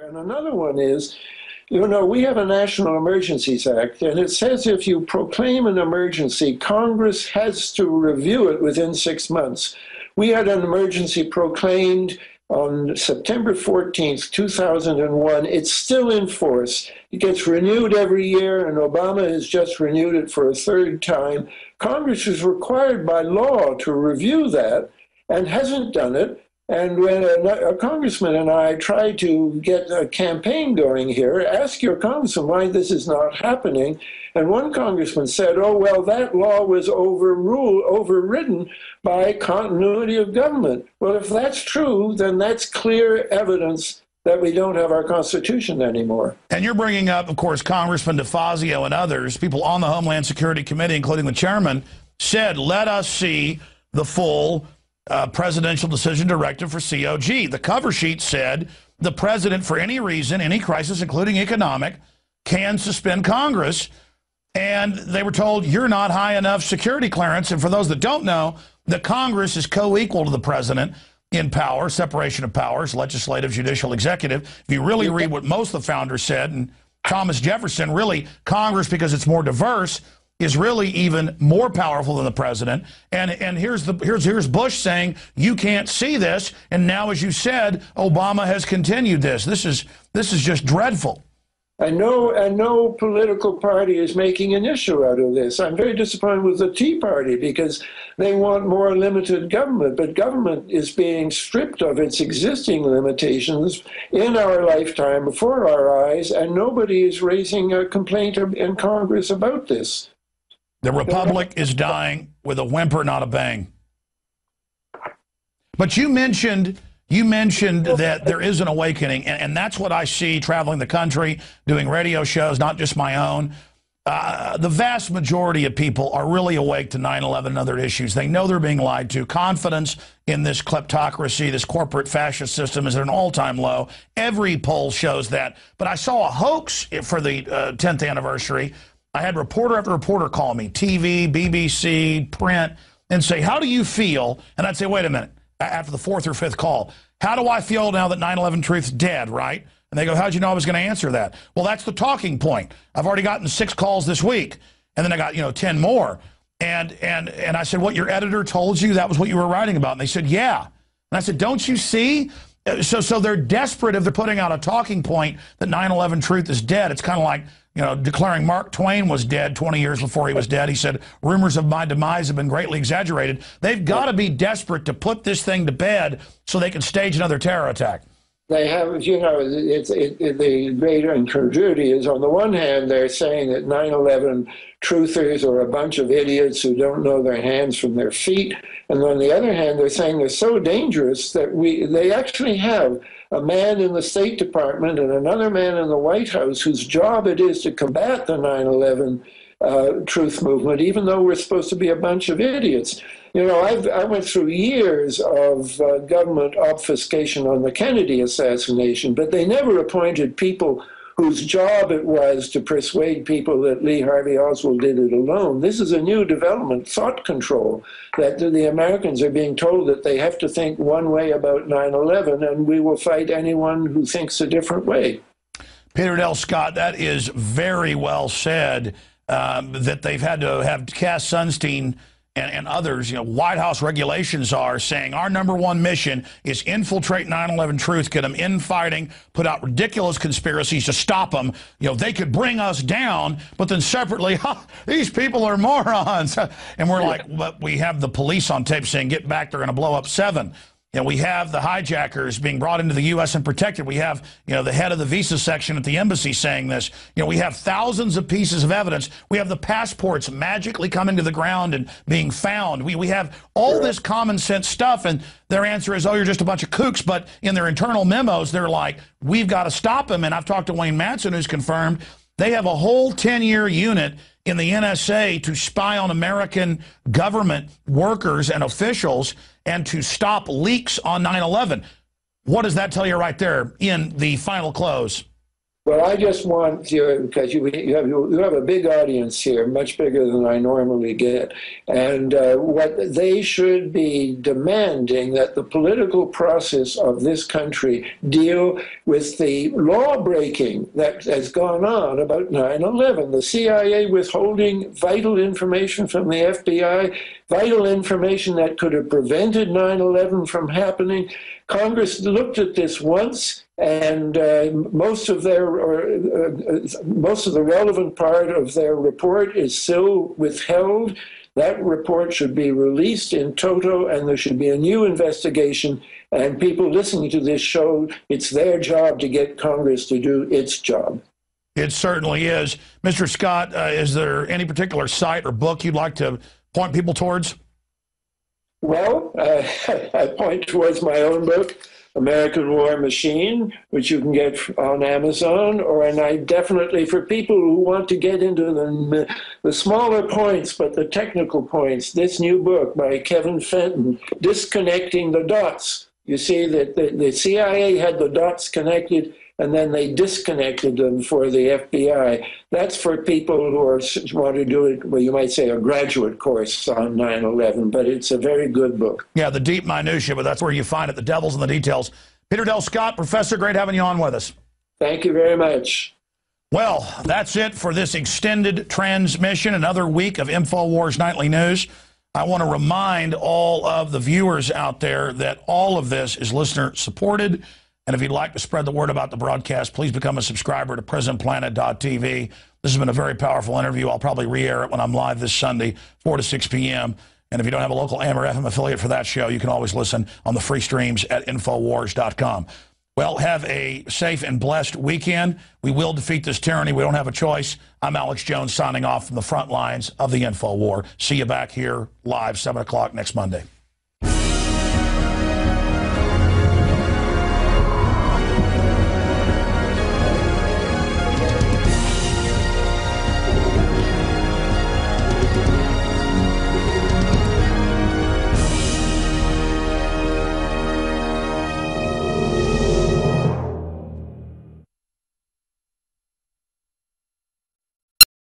And another one is, you know, we have a National Emergencies Act, and it says if you proclaim an emergency, Congress has to review it within 6 months. We had an emergency proclaimed on September 14th, 2001. It's still in force. It gets renewed every year, and Obama has just renewed it for a third time. Congress is required by law to review that and hasn't done it. And when a congressman and I tried to get a campaign going here, ask your congressman why this is not happening. And one congressman said, oh, well, that law was overridden by continuity of government. Well, if that's true, then that's clear evidence that we don't have our Constitution anymore. And you're bringing up, of course, Congressman DeFazio and others, people on the Homeland Security Committee, including the chairman, said, let us see the full presidential decision directive for COG. The cover sheet said the president, for any reason, any crisis, including economic, can suspend Congress. And they were told, you're not high enough security clearance. And for those that don't know, the Congress is co-equal to the president in power, separation of powers, legislative, judicial, executive. If you really read what most of the founders said, and Thomas Jefferson, really, Congress, because it's more diverse, is really even more powerful than the president. And here's Bush saying you can't see this, and now, as you said, Obama has continued this. This is just dreadful. And no political party is making an issue out of this. I'm very disappointed with the Tea Party because they want more limited government, but government is being stripped of its existing limitations in our lifetime before our eyes, and nobody is raising a complaint in Congress about this. The republic is dying with a whimper, not a bang. But you mentioned that there is an awakening, and that's what I see traveling the country, doing radio shows, not just my own. The vast majority of people are really awake to 9/11 and other issues. They know they're being lied to. Confidence in this kleptocracy, this corporate fascist system is at an all-time low. Every poll shows that. But I saw a hoax for the 10th anniversary. I had reporter after reporter call me, TV, BBC, print, and say, how do you feel? And I'd say, wait a minute, after the fourth or fifth call, how do I feel now that 9/11 truth's dead, right? And they go, how'd you know I was going to answer that? Well, that's the talking point. I've already gotten 6 calls this week, and then I got, 10 more. And I said, what, your editor told you that was what you were writing about? And they said, yeah. And I said, don't you see? So they're desperate if they're putting out a talking point that 9/11 truth is dead. It's kind of like, declaring Mark Twain was dead 20 years before he was dead. He said, rumors of my demise have been greatly exaggerated. They've got to be desperate to put this thing to bed so they can stage another terror attack. They have, the great incongruity is, on the one hand, they're saying that 9/11 truthers are a bunch of idiots who don't know their hands from their feet. And on the other hand, they're saying they're so dangerous that they actually have a man in the State Department and another man in the White House whose job it is to combat the 9/11 truth movement, even though we're supposed to be a bunch of idiots. I went through years of government obfuscation on the Kennedy assassination, but they never appointed people whose job it was to persuade people that Lee Harvey Oswald did it alone. This is a new development, thought control, that the Americans are being told that they have to think one way about 9/11, and we will fight anyone who thinks a different way. Peter Dell Scott, that is very well said, that they've had to have Cass Sunstein and others, White House regulations are saying our #1 mission is infiltrate 9/11 truth, get them infighting, put out ridiculous conspiracies to stop them. They could bring us down, but then separately, these people are morons. And we're like, but we have the police on tape saying, get back, they're going to blow up 7. We have the hijackers being brought into the U.S. and protected. We have, the head of the visa section at the embassy saying this. We have thousands of pieces of evidence. We have the passports magically coming to the ground and being found. We have all this common sense stuff, and their answer is, oh, you're just a bunch of kooks. But in their internal memos, they're like, we've got to stop them. And I've talked to Wayne Madsen, who's confirmed they have a whole 10-year unit in the NSA to spy on American government workers and officials and to stop leaks on 9/11. What does that tell you right there in the final close? Well, I just want you, because you have a big audience here, much bigger than I normally get, and what they should be demanding that the political process of this country deal with the law breaking that has gone on about 9/11, the CIA withholding vital information from the FBI, vital information that could have prevented 9/11 from happening. Congress looked at this once, and most of the relevant part of their report is still withheld. That report should be released in toto, and there should be a new investigation. And people listening to this show, it's their job to get Congress to do its job. It certainly is. Mr. Scott, is there any particular site or book you'd like to point people towards? Well, I point towards my own book, American War Machine, which you can get on Amazon, and I definitely, for people who want to get into the smaller points, but the technical points, this new book by Kevin Fenton, Disconnecting the Dots. You see that the CIA had the dots connected, and then they disconnected them for the FBI. That's for people who want to do it, well, you might say a graduate course on 9/11, but it's a very good book. Yeah, the deep minutiae, but that's where you find it, the devil's in the details. Peter Dell Scott, Professor, great having you on with us. Thank you very much. Well, that's it for this extended transmission, another week of InfoWars Nightly News. I want to remind all of the viewers out there that all of this is listener-supported. And if you'd like to spread the word about the broadcast, please become a subscriber to PrisonPlanet.tv. This has been a very powerful interview. I'll probably re-air it when I'm live this Sunday, 4 to 6 p.m. And if you don't have a local AM or FM affiliate for that show, you can always listen on the free streams at Infowars.com. Well, have a safe and blessed weekend. We will defeat this tyranny. We don't have a choice. I'm Alex Jones signing off from the front lines of the Info War. See you back here live, 7 o'clock next Monday.